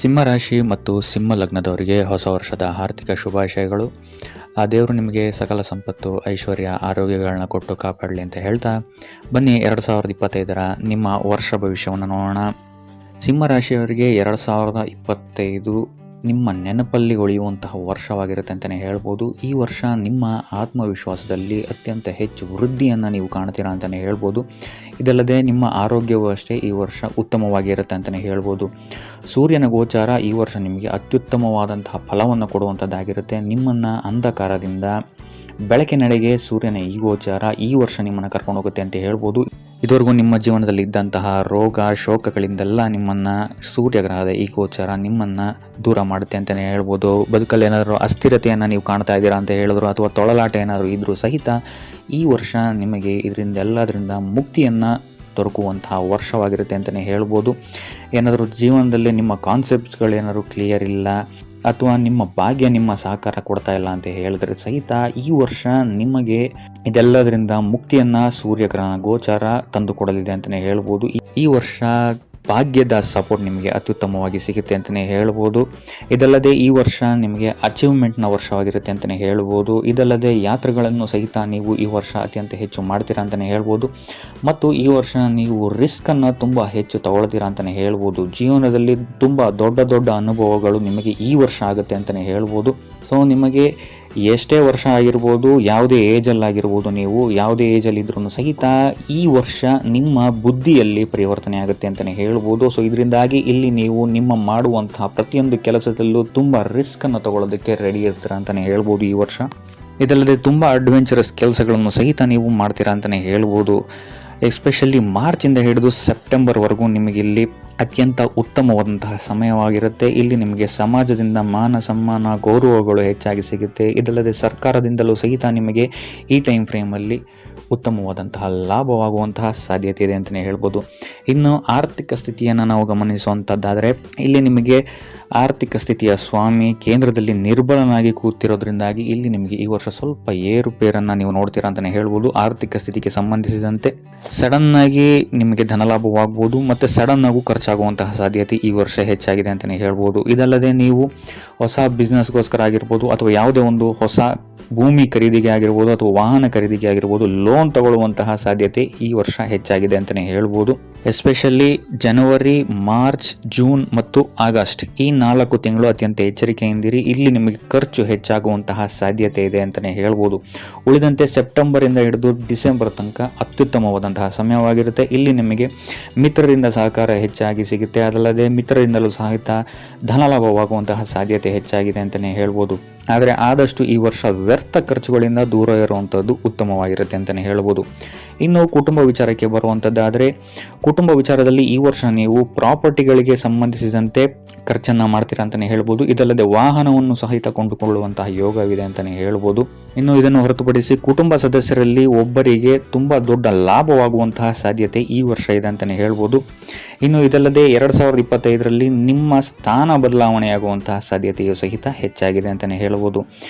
ಸಿಂಹರಾಶಿ ಮತ್ತು ಸಿಂಹ ಲಗ್ನದವರಿಗೆ ಹೊಸ ವರ್ಷದ ಆರ್ಥಿಕ ಶುಭಾಶಯಗಳು. ಆ ದೇವರು ನಿಮಗೆ ಸಕಲ ಸಂಪತ್ತು, ಐಶ್ವರ್ಯ, ಆರೋಗ್ಯಗಳನ್ನ ಕೊಟ್ಟು ಕಾಪಾಡಲಿ ಅಂತ ಹೇಳ್ತಾ, ಬನ್ನಿ 2025ರ ನಿಮ್ಮ ವರ್ಷ ಭವಿಷ್ಯವನ್ನು ನೋಡೋಣ. ಸಿಂಹರಾಶಿಯವರಿಗೆ 2025 ನಿಮ್ಮ ನೆನಪಲ್ಲಿ ಉಳಿಯುವಂತಹ ವರ್ಷವಾಗಿರುತ್ತೆ ಅಂತಲೇ ಹೇಳ್ಬೋದು. ಈ ವರ್ಷ ನಿಮ್ಮ ಆತ್ಮವಿಶ್ವಾಸದಲ್ಲಿ ಅತ್ಯಂತ ಹೆಚ್ಚು ವೃದ್ಧಿಯನ್ನು ನೀವು ಕಾಣ್ತೀರಾ ಅಂತಲೇ ಹೇಳ್ಬೋದು. ಇದಲ್ಲದೆ ನಿಮ್ಮ ಆರೋಗ್ಯವೂ ಅಷ್ಟೇ ಈ ವರ್ಷ ಉತ್ತಮವಾಗಿರುತ್ತೆ ಅಂತಲೇ ಹೇಳ್ಬೋದು. ಸೂರ್ಯನ ಗೋಚಾರ ಈ ವರ್ಷ ನಿಮಗೆ ಅತ್ಯುತ್ತಮವಾದಂತಹ ಫಲವನ್ನು ಕೊಡುವಂಥದ್ದಾಗಿರುತ್ತೆ. ನಿಮ್ಮನ್ನು ಅಂಧಕಾರದಿಂದ ಬೆಳಕಿನೆಡೆಗೆ ಸೂರ್ಯನ ಈ ಗೋಚಾರ ಈ ವರ್ಷ ನಿಮ್ಮನ್ನು ಕರ್ಕೊಂಡು ಹೋಗುತ್ತೆ ಅಂತ ಹೇಳ್ಬೋದು. ಇದುವರೆಗೂ ನಿಮ್ಮ ಜೀವನದಲ್ಲಿ ಇದ್ದಂತಹ ರೋಗ ಶೋಕಗಳಿಂದೆಲ್ಲ ನಿಮ್ಮನ್ನು ಸೂರ್ಯಗ್ರಹದ ಈ ಗೋಚಾರ ನಿಮ್ಮನ್ನು ದೂರ ಮಾಡುತ್ತೆ ಅಂತಲೇ ಹೇಳ್ಬೋದು. ಬದುಕಲ್ಲಿ ಏನಾದರೂ ಅಸ್ಥಿರತೆಯನ್ನು ನೀವು ಕಾಣ್ತಾ ಇದ್ದೀರಾ ಅಂತ ಹೇಳಿದ್ರು, ಅಥವಾ ತೊಳಲಾಟ ಏನಾದರೂ ಇದ್ದರೂ ಸಹಿತ ಈ ವರ್ಷ ನಿಮಗೆ ಇದರಿಂದೆಲ್ಲದರಿಂದ ಮುಕ್ತಿಯನ್ನು ದೊರಕುವಂತಹ ವರ್ಷವಾಗಿರುತ್ತೆ ಅಂತಲೇ ಹೇಳ್ಬೋದು. ಏನಾದರೂ ಜೀವನದಲ್ಲಿ ನಿಮ್ಮ ಕಾನ್ಸೆಪ್ಟ್ಸ್ಗಳೇನಾದರೂ ಕ್ಲಿಯರ್ ಇಲ್ಲ, ಅಥವಾ ನಿಮ್ಮ ಭಾಗ್ಯ ನಿಮ್ಮ ಸಹಕಾರ ಕೊಡ್ತಾ ಇಲ್ಲ ಅಂತ ಹೇಳಿದ್ರೆ ಸಹಿತ ಈ ವರ್ಷ ನಿಮಗೆ ಇದೆಲ್ಲದರಿಂದ ಮುಕ್ತಿಯನ್ನು ಸೂರ್ಯಗ್ರಹಣ ಗೋಚಾರ ತಂದು ಕೊಡಲಿದೆ ಅಂತಲೇ ಹೇಳ್ಬೋದು. ಈ ವರ್ಷ ಭಾಗ್ಯದ ಸಪೋರ್ಟ್ ನಿಮಗೆ ಅತ್ಯುತ್ತಮವಾಗಿ ಸಿಗುತ್ತೆ ಅಂತಲೇ ಹೇಳ್ಬೋದು. ಇದಲ್ಲದೆ ಈ ವರ್ಷ ನಿಮಗೆ ಅಚೀವ್ಮೆಂಟ್ನ ವರ್ಷವಾಗಿರುತ್ತೆ ಅಂತಲೇ ಹೇಳ್ಬೋದು. ಇದಲ್ಲದೆ ಯಾತ್ರೆಗಳನ್ನು ಸಹಿತ ನೀವು ಈ ವರ್ಷ ಅತ್ಯಂತ ಹೆಚ್ಚು ಮಾಡ್ತೀರಾ ಅಂತಲೇ ಹೇಳ್ಬೋದು. ಮತ್ತು ಈ ವರ್ಷ ನೀವು ರಿಸ್ಕನ್ನು ತುಂಬ ಹೆಚ್ಚು ತಗೊಳ್ತೀರಾ ಅಂತಲೇ ಹೇಳ್ಬೋದು. ಜೀವನದಲ್ಲಿ ತುಂಬ ದೊಡ್ಡ ದೊಡ್ಡ ಅನುಭವಗಳು ನಿಮಗೆ ಈ ವರ್ಷ ಆಗುತ್ತೆ ಅಂತಲೇ ಹೇಳ್ಬೋದು. ಸೊ ನಿಮಗೆ ಎಷ್ಟೇ ವರ್ಷ ಆಗಿರ್ಬೋದು, ಯಾವುದೇ ಏಜಲ್ಲಾಗಿರ್ಬೋದು, ನೀವು ಯಾವುದೇ ಏಜಲ್ಲಿದ್ರೂ ಸಹಿತ ಈ ವರ್ಷ ನಿಮ್ಮ ಬುದ್ಧಿಯಲ್ಲಿ ಪರಿವರ್ತನೆ ಆಗುತ್ತೆ ಅಂತಲೇ ಹೇಳ್ಬೋದು. ಸೊ ಇದರಿಂದಾಗಿ ಇಲ್ಲಿ ನೀವು ನಿಮ್ಮ ಮಾಡುವಂತಹ ಪ್ರತಿಯೊಂದು ಕೆಲಸದಲ್ಲೂ ತುಂಬ ರಿಸ್ಕನ್ನು ತಗೊಳ್ಳೋದಕ್ಕೆ ರೆಡಿ ಇರ್ತೀರ ಅಂತಲೇ ಹೇಳ್ಬೋದು ಈ ವರ್ಷ. ಇದಲ್ಲದೆ ತುಂಬ ಅಡ್ವೆಂಚರಸ್ ಕೆಲಸಗಳನ್ನು ಸಹಿತ ನೀವು ಮಾಡ್ತೀರಾ ಅಂತಲೇ ಹೇಳ್ಬೋದು. ಎಸ್ಪೆಷಲಿ ಮಾರ್ಚಿಂದ ಹಿಡಿದು ಸೆಪ್ಟೆಂಬರ್ವರೆಗೂ ನಿಮಗೆ ಇಲ್ಲಿ ಅತ್ಯಂತ ಉತ್ತಮವಾದಂತಹ ಸಮಯವಾಗಿರುತ್ತೆ. ಇಲ್ಲಿ ನಿಮಗೆ ಸಮಾಜದಿಂದ ಮಾನ ಸನ್ಮಾನ ಗೌರವಗಳು ಹೆಚ್ಚಾಗಿ ಸಿಗುತ್ತೆ. ಇದಲ್ಲದೆ ಸರ್ಕಾರದಿಂದಲೂ ಸಹಿತ ನಿಮಗೆ ಈ ಟೈಮ್ ಫ್ರೇಮಲ್ಲಿ ಉತ್ತಮವಾದಂತಹ ಲಾಭವಾಗುವಂತಹ ಸಾಧ್ಯತೆ ಇದೆ ಅಂತಲೇ ಹೇಳ್ಬೋದು. ಇನ್ನು ಆರ್ಥಿಕ ಸ್ಥಿತಿಯನ್ನು ನಾವು ಗಮನಿಸುವಂಥದ್ದಾದರೆ ಇಲ್ಲಿ ನಿಮಗೆ ಆರ್ಥಿಕ ಸ್ಥಿತಿಯ ಸ್ವಾಮಿ ಕೇಂದ್ರದಲ್ಲಿ ನಿರ್ಬಲನಾಗಿ ಕೂತಿರೋದ್ರಿಂದಾಗಿ ಇಲ್ಲಿ ನಿಮಗೆ ಈ ವರ್ಷ ಸ್ವಲ್ಪ ಏರುಪೇರನ್ನು ನೀವು ನೋಡ್ತೀರಾ ಅಂತಲೇ ಹೇಳ್ಬೋದು. ಆರ್ಥಿಕ ಸ್ಥಿತಿಗೆ ಸಂಬಂಧಿಸಿದಂತೆ ಸಡನ್ನಾಗಿ ನಿಮಗೆ ಧನಲಾಭವಾಗ್ಬೋದು ಮತ್ತು ಸಡನ್ನಾಗೂ ಖರ್ಚಾಗುವಂತಹ ಸಾಧ್ಯತೆ ಈ ವರ್ಷ ಹೆಚ್ಚಾಗಿದೆ ಅಂತಲೇ ಹೇಳ್ಬೋದು. ಇದಲ್ಲದೆ ನೀವು ಹೊಸ ಬಿಸ್ನೆಸ್ಗೋಸ್ಕರ ಆಗಿರ್ಬೋದು, ಅಥವಾ ಯಾವುದೇ ಒಂದು ಹೊಸ ಭೂಮಿ ಖರೀದಿಗೆ ಆಗಿರ್ಬೋದು, ಅಥವಾ ವಾಹನ ಖರೀದಿಗೆ ಆಗಿರ್ಬೋದು, ಲೋನ್ ತಗೊಳ್ಳುವಂತಹ ಸಾಧ್ಯತೆ ಈ ವರ್ಷ ಹೆಚ್ಚಾಗಿದೆ ಅಂತಲೇ ಹೇಳ್ಬೋದು. ಎಸ್ಪೆಷಲಿ ಜನವರಿ, ಮಾರ್ಚ್, ಜೂನ್ ಮತ್ತು ಆಗಸ್ಟ್ ಈ 4 ತಿಂಗಳು ಅತ್ಯಂತ ಎಚ್ಚರಿಕೆಯಿಂದಿರಿ. ಇಲ್ಲಿ ನಿಮಗೆ ಖರ್ಚು ಹೆಚ್ಚಾಗುವಂತಹ ಸಾಧ್ಯತೆ ಇದೆ ಅಂತಲೇ ಹೇಳ್ಬೋದು. ಉಳಿದಂತೆ ಸೆಪ್ಟೆಂಬರಿಂದ ಹಿಡಿದು ಡಿಸೆಂಬರ್ ತನಕ ಅತ್ಯುತ್ತಮವಾದಂತಹ ಸಮಯವಾಗಿರುತ್ತೆ. ಇಲ್ಲಿ ನಿಮಗೆ ಮಿತ್ರರಿಂದ ಸಹಕಾರ ಹೆಚ್ಚಾಗಿ ಸಿಗುತ್ತೆ. ಅದಲ್ಲದೆ ಮಿತ್ರರಿಂದಲೂ ಸಹಿತ ಧನಲಾಭವಾಗುವಂತಹ ಸಾಧ್ಯತೆ ಹೆಚ್ಚಾಗಿದೆ ಅಂತಲೇ ಹೇಳ್ಬೋದು. ಆದರೆ ಆದಷ್ಟು ಈ ವರ್ಷ ವ್ಯರ್ಥ ಖರ್ಚುಗಳಿಂದ ದೂರ ಇರುವಂಥದ್ದು ಉತ್ತಮವಾಗಿರುತ್ತೆ ಅಂತಲೇ ಹೇಳ್ಬೋದು. ಇನ್ನು ಕುಟುಂಬ ವಿಚಾರಕ್ಕೆ ಬರುವಂಥದ್ದಾದರೆ ಕುಟುಂಬ ವಿಚಾರದಲ್ಲಿ ಈ ವರ್ಷ ನೀವು ಪ್ರಾಪರ್ಟಿಗಳಿಗೆ ಸಂಬಂಧಿಸಿದಂತೆ ಖರ್ಚನ್ನು ಮಾಡ್ತೀರಾ ಅಂತಲೇ ಹೇಳ್ಬೋದು. ಇದಲ್ಲದೆ ವಾಹನವನ್ನು ಸಹಿತ ಕೊಂಡುಕೊಳ್ಳುವಂತಹ ಯೋಗವಿದೆ ಅಂತಲೇ ಹೇಳ್ಬೋದು. ಇನ್ನು ಇದನ್ನು ಹೊರತುಪಡಿಸಿ ಕುಟುಂಬ ಸದಸ್ಯರಲ್ಲಿ ಒಬ್ಬರಿಗೆ ತುಂಬ ದೊಡ್ಡ ಲಾಭವಾಗುವಂತಹ ಸಾಧ್ಯತೆ ಈ ವರ್ಷ ಇದೆ ಅಂತಲೇ ಹೇಳ್ಬೋದು. ಇನ್ನು ಇದಲ್ಲದೆ 2025ರಲ್ಲಿ ನಿಮ್ಮ ಸ್ಥಾನ ಬದಲಾವಣೆಯಾಗುವಂತಹ ಸಾಧ್ಯತೆಯು ಸಹಿತ ಹೆಚ್ಚಾಗಿದೆ ಅಂತಲೇ ಹೇಳ್ಬೋದು.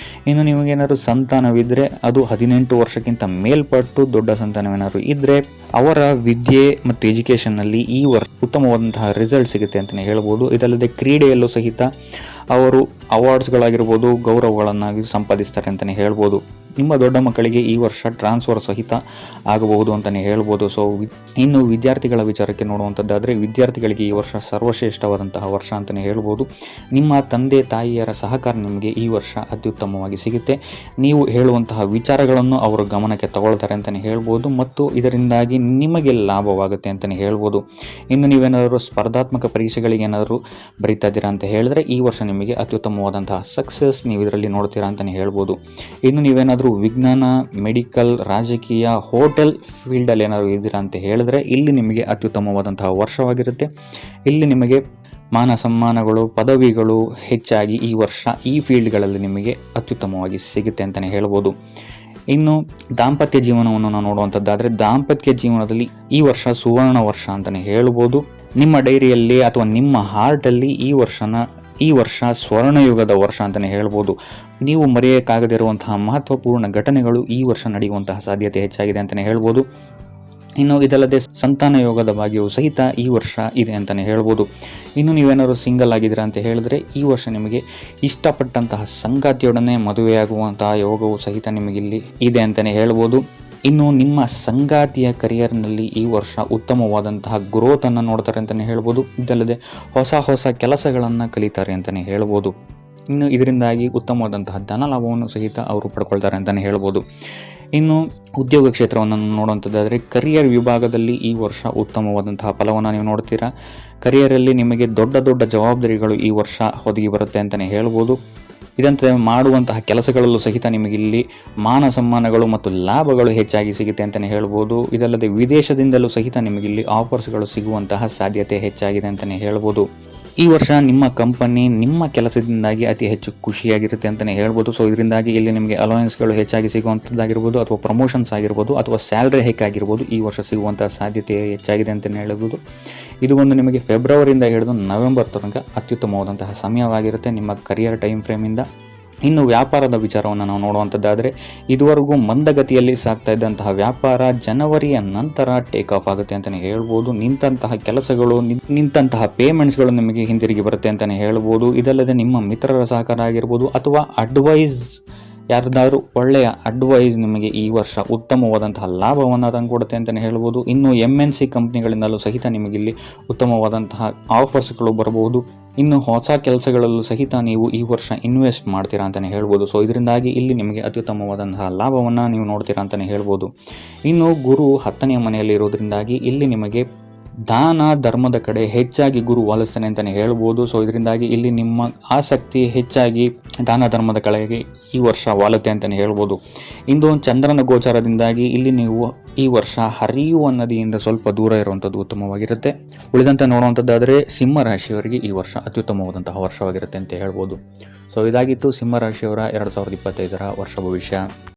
ಇನ್ನು ನಿಮಗೇನಾದ್ರು ಸಂತಾನವಿದ್ದರೆ ಅದು 18 ವರ್ಷಕ್ಕಿಂತ ಮೇಲ್ಪಟ್ಟು ದೊಡ್ಡ ಸಂತಾನವೇನಾದ್ರು ಇದ್ದರೆ ಅವರ ವಿದ್ಯೆ ಮತ್ತು ಎಜುಕೇಷನ್ನಲ್ಲಿ ಈ ವರ್ಷ ಉತ್ತಮವಾದಂತಹ ರಿಸಲ್ಟ್ ಸಿಗುತ್ತೆ ಅಂತಲೇ ಹೇಳ್ಬೋದು. ಇದಲ್ಲದೆ ಕ್ರೀಡೆಯಲ್ಲೂ ಸಹಿತ ಅವರು ಅವಾರ್ಡ್ಸ್ಗಳಾಗಿರ್ಬೋದು, ಗೌರವಗಳನ್ನಾಗಿ ಸಂಪಾದಿಸ್ತಾರೆ ಅಂತಲೇ ಹೇಳ್ಬೋದು. ನಿಮ್ಮ ದೊಡ್ಡ ಮಕ್ಕಳಿಗೆ ಈ ವರ್ಷ ಟ್ರಾನ್ಸ್ಫರ್ ಸಹಿತ ಆಗಬಹುದು ಅಂತಲೇ ಹೇಳ್ಬೋದು. ಸೊ ಇನ್ನು ವಿದ್ಯಾರ್ಥಿಗಳ ವಿಚಾರಕ್ಕೆ ನೋಡುವಂಥದ್ದಾದರೆ ವಿದ್ಯಾರ್ಥಿಗಳಿಗೆ ಈ ವರ್ಷ ಸರ್ವಶ್ರೇಷ್ಠವಾದಂತಹ ವರ್ಷ ಅಂತಲೇ ಹೇಳ್ಬೋದು. ನಿಮ್ಮ ತಂದೆ ತಾಯಿಯರ ಸಹಕಾರ ನಿಮಗೆ ಈ ವರ್ಷ ಅತ್ಯುತ್ತಮವಾಗಿ ಸಿಗುತ್ತೆ. ನೀವು ಹೇಳುವಂತಹ ವಿಚಾರಗಳನ್ನು ಅವರು ಗಮನಕ್ಕೆ ತಗೊಳ್ತಾರೆ ಅಂತಲೇ ಹೇಳ್ಬೋದು, ಮತ್ತು ಇದರಿಂದಾಗಿ ನಿಮಗೆ ಲಾಭವಾಗುತ್ತೆ ಅಂತಲೇ ಹೇಳ್ಬೋದು. ಇನ್ನು ನೀವೇನಾದರೂ ಸ್ಪರ್ಧಾತ್ಮಕ ಪರೀಕ್ಷೆಗಳಿಗೆ ಏನಾದರೂ ಬರೀತಾ ಇದ್ದೀರಾ ಅಂತ ಹೇಳಿದ್ರೆ ಈ ವರ್ಷ ನಿಮಗೆ ಅತ್ಯುತ್ತಮವಾದಂತಹ ಸಕ್ಸಸ್ ನೀವು ಇದರಲ್ಲಿ ನೋಡ್ತೀರಾ ಅಂತಲೇ ಹೇಳ್ಬೋದು. ಇನ್ನು ನೀವೇನಾದರೂ ವಿಜ್ಞಾನ, ಮೆಡಿಕಲ್, ರಾಜಕೀಯ, ಹೋಟೆಲ್ ಫೀಲ್ಡಲ್ಲಿ ಏನಾದರೂ ಇದ್ದೀರಾ ಅಂತ ಹೇಳಿದ್ರೆ ಇಲ್ಲಿ ನಿಮಗೆ ಅತ್ಯುತ್ತಮವಾದಂತಹ ವರ್ಷವಾಗಿರುತ್ತೆ. ಇಲ್ಲಿ ನಿಮಗೆ ಮಾನ ಸನ್ಮಾನಗಳು, ಪದವಿಗಳು ಹೆಚ್ಚಾಗಿ ಈ ವರ್ಷ ಈ ಫೀಲ್ಡ್ಗಳಲ್ಲಿ ನಿಮಗೆ ಅತ್ಯುತ್ತಮವಾಗಿ ಸಿಗುತ್ತೆ ಅಂತಲೇ ಹೇಳ್ಬೋದು. ಇನ್ನು ದಾಂಪತ್ಯ ಜೀವನವನ್ನು ನಾವು ನೋಡುವಂಥದ್ದಾದರೆ ದಾಂಪತ್ಯ ಜೀವನದಲ್ಲಿ ಈ ವರ್ಷ ಸುವರ್ಣ ವರ್ಷ ಅಂತಲೇ ಹೇಳ್ಬೋದು. ನಿಮ್ಮ ಡೈರಿಯಲ್ಲಿ ಅಥವಾ ನಿಮ್ಮ ಹಾರ್ಟಲ್ಲಿ ಈ ವರ್ಷ ಸ್ವರ್ಣಯುಗದ ವರ್ಷ ಅಂತಲೇ ಹೇಳ್ಬೋದು. ನೀವು ಮರೆಯೋಕ್ಕಾಗದಿರುವಂತಹ ಮಹತ್ವಪೂರ್ಣ ಘಟನೆಗಳು ಈ ವರ್ಷ ನಡೆಯುವಂತಹ ಸಾಧ್ಯತೆ ಹೆಚ್ಚಾಗಿದೆ ಅಂತಲೇ ಹೇಳ್ಬೋದು. ಇನ್ನು ಇದಲ್ಲದೆ ಸಂತಾನ ಯೋಗದ ಭಾಗ್ಯವು ಸಹಿತ ಈ ವರ್ಷ ಇದೆ ಅಂತಲೇ ಹೇಳ್ಬೋದು. ಇನ್ನು ನೀವೇನಾದ್ರು ಸಿಂಗಲ್ ಆಗಿದ್ದೀರಾ ಅಂತ ಹೇಳಿದ್ರೆ ಈ ವರ್ಷ ನಿಮಗೆ ಇಷ್ಟಪಟ್ಟಂತಹ ಸಂಗಾತಿಯೊಡನೆ ಮದುವೆಯಾಗುವಂತಹ ಯೋಗವು ಸಹಿತ ನಿಮಗಿಲ್ಲಿ ಇದೆ ಅಂತಲೇ ಹೇಳ್ಬೋದು. ಇನ್ನು ನಿಮ್ಮ ಸಂಗಾತಿಯ ಕರಿಯರ್ನಲ್ಲಿ ಈ ವರ್ಷ ಉತ್ತಮವಾದಂತಹ ಗ್ರೋತನ್ನು ನೋಡ್ತಾರೆ ಅಂತಲೇ ಹೇಳ್ಬೋದು. ಇದಲ್ಲದೆ ಹೊಸ ಕೆಲಸಗಳನ್ನು ಕಲಿತಾರೆ ಅಂತಲೇ ಹೇಳ್ಬೋದು. ಇನ್ನು ಇದರಿಂದಾಗಿ ಉತ್ತಮವಾದಂತಹ ಧನ ಲಾಭವನ್ನು ಸಹಿತ ಅವರು ಪಡ್ಕೊಳ್ತಾರೆ ಅಂತಲೇ ಹೇಳ್ಬೋದು. ಇನ್ನು ಉದ್ಯೋಗ ಕ್ಷೇತ್ರವನ್ನು ನೋಡುವಂಥದ್ದಾದರೆ ಕರಿಯರ್ ವಿಭಾಗದಲ್ಲಿ ಈ ವರ್ಷ ಉತ್ತಮವಾದಂತಹ ಫಲವನ್ನು ನೀವು ನೋಡ್ತೀರಾ. ಕರಿಯರಲ್ಲಿ ನಿಮಗೆ ದೊಡ್ಡ ಜವಾಬ್ದಾರಿಗಳು ಈ ವರ್ಷ ಒದಗಿ ಬರುತ್ತೆ ಅಂತಲೇ ಹೇಳ್ಬೋದು. ಇದಂತೆ ಮಾಡುವಂತಹ ಕೆಲಸಗಳಲ್ಲೂ ಸಹಿತ ನಿಮಗಿಲ್ಲಿ ಮಾನ ಸಮ್ಮಾನಗಳು ಮತ್ತು ಲಾಭಗಳು ಹೆಚ್ಚಾಗಿ ಸಿಗುತ್ತೆ ಅಂತಲೇ ಹೇಳ್ಬೋದು. ಇದಲ್ಲದೆ ವಿದೇಶದಿಂದಲೂ ಸಹಿತ ನಿಮಗಿಲ್ಲಿ ಆಫರ್ಸ್ಗಳು ಸಿಗುವಂತಹ ಸಾಧ್ಯತೆ ಹೆಚ್ಚಾಗಿದೆ ಅಂತಲೇ ಹೇಳ್ಬೋದು. ಈ ವರ್ಷ ನಿಮ್ಮ ಕಂಪನಿ ನಿಮ್ಮ ಕೆಲಸದಿಂದಾಗಿ ಅತಿ ಹೆಚ್ಚು ಖುಷಿಯಾಗಿರುತ್ತೆ ಅಂತಲೇ ಹೇಳ್ಬೋದು. ಸೊ ಇದರಿಂದಾಗಿ ಇಲ್ಲಿ ನಿಮಗೆ ಅಲೋಯನ್ಸ್ಗಳು ಹೆಚ್ಚಾಗಿ ಸಿಗುವಂಥದ್ದಾಗಿರ್ಬೋದು, ಅಥವಾ ಪ್ರಮೋಷನ್ಸ್ ಆಗಿರ್ಬೋದು, ಅಥವಾ ಸ್ಯಾಲ್ರಿ ಹೈಕ್ ಆಗಿರ್ಬೋದು ಈ ವರ್ಷ ಸಿಗುವಂಥ ಸಾಧ್ಯತೆ ಹೆಚ್ಚಾಗಿದೆ ಅಂತಲೇ ಹೇಳ್ಬೋದು. ಇದು ಒಂದು ನಿಮಗೆ ಫೆಬ್ರವರಿಯಿಂದ ಹಿಡಿದು ನವೆಂಬರ್ ತನಕ ಅತ್ಯುತ್ತಮವಾದಂತಹ ಸಮಯವಾಗಿರುತ್ತೆ ನಿಮ್ಮ ಕರಿಯರ್ ಟೈಮ್ ಫ್ರೇಮಿಂದ. ಇನ್ನು ವ್ಯಾಪಾರದ ವಿಚಾರವನ್ನು ನಾವು ನೋಡುವಂಥದ್ದಾದರೆ ಇದುವರೆಗೂ ಮಂದಗತಿಯಲ್ಲಿ ಸಾಗ್ತಾ ಇದ್ದಂತಹ ವ್ಯಾಪಾರ ಜನವರಿಯ ನಂತರ ಟೇಕ್ ಆಫ್ ಆಗುತ್ತೆ ಅಂತಲೇ ಹೇಳ್ಬೋದು. ನಿಂತಹ ಕೆಲಸಗಳು ನಿಂತಹ ಪೇಮೆಂಟ್ಸ್ಗಳು ನಿಮಗೆ ಹಿಂದಿರುಗಿ ಬರುತ್ತೆ ಅಂತಲೇ ಹೇಳ್ಬೋದು. ಇದಲ್ಲದೆ ನಿಮ್ಮ ಮಿತ್ರರ ಸಹಕಾರ ಆಗಿರ್ಬೋದು ಅಥವಾ ಅಡ್ವೈಸ್ ಯಾರ್ದಾದ್ರೂ ಒಳ್ಳೆಯ ಅಡ್ವೈಸ್ ನಿಮಗೆ ಈ ವರ್ಷ ಉತ್ತಮವಾದಂತಹ ಲಾಭವನ್ನು ತಂದುಕೊಡುತ್ತೆ ಅಂತಲೇ ಹೇಳ್ಬೋದು. ಇನ್ನು MNC ಕಂಪ್ನಿಗಳಿಂದಲೂ ಸಹಿತ ನಿಮಗಿಲ್ಲಿ ಉತ್ತಮವಾದಂತಹ ಆಫರ್ಸ್ಗಳು ಬರಬಹುದು. ಇನ್ನು ಹೊಸ ಕೆಲಸಗಳಲ್ಲೂ ಸಹಿತ ನೀವು ಈ ವರ್ಷ ಇನ್ವೆಸ್ಟ್ ಮಾಡ್ತೀರಾ ಅಂತಲೇ ಹೇಳ್ಬೋದು. ಸೊ ಇದರಿಂದಾಗಿ ಇಲ್ಲಿ ನಿಮಗೆ ಅತ್ಯುತ್ತಮವಾದಂತಹ ಲಾಭವನ್ನು ನೀವು ನೋಡ್ತೀರಾ ಅಂತಲೇ ಹೇಳ್ಬೋದು. ಇನ್ನು ಗುರು 10ನೇ ಮನೆಯಲ್ಲಿ ಇರೋದ್ರಿಂದಾಗಿ ಇಲ್ಲಿ ನಿಮಗೆ ದಾನ ಧರ್ಮದ ಕಡೆ ಹೆಚ್ಚಾಗಿ ಗುರು ವಾಲಿಸ್ತಾನೆ ಅಂತಲೇ ಹೇಳ್ಬೋದು. ಸೊ ಇದರಿಂದಾಗಿ ಇಲ್ಲಿ ನಿಮ್ಮ ಆಸಕ್ತಿ ಹೆಚ್ಚಾಗಿ ದಾನ ಧರ್ಮದ ಕಡೆಗೆ ಈ ವರ್ಷ ವಾಲುತ್ತೆ ಅಂತಲೇ ಹೇಳ್ಬೋದು. ಇಂದು ಚಂದ್ರನ ಗೋಚಾರದಿಂದಾಗಿ ಇಲ್ಲಿ ನೀವು ಈ ವರ್ಷ ಹರಿಯುವ ನದಿಯಿಂದ ಸ್ವಲ್ಪ ದೂರ ಇರುವಂಥದ್ದು ಉತ್ತಮವಾಗಿರುತ್ತೆ. ಉಳಿದಂತೆ ನೋಡುವಂಥದ್ದಾದರೆ ಸಿಂಹ ರಾಶಿಯವರಿಗೆ ಈ ವರ್ಷ ಅತ್ಯುತ್ತಮವಾದಂತಹ ವರ್ಷವಾಗಿರುತ್ತೆ ಅಂತ ಹೇಳ್ಬೋದು. ಸೊ ಇದಾಗಿತ್ತು ಸಿಂಹ ರಾಶಿಯವರ 2025 ವರ್ಷ ಭವಿಷ್ಯ.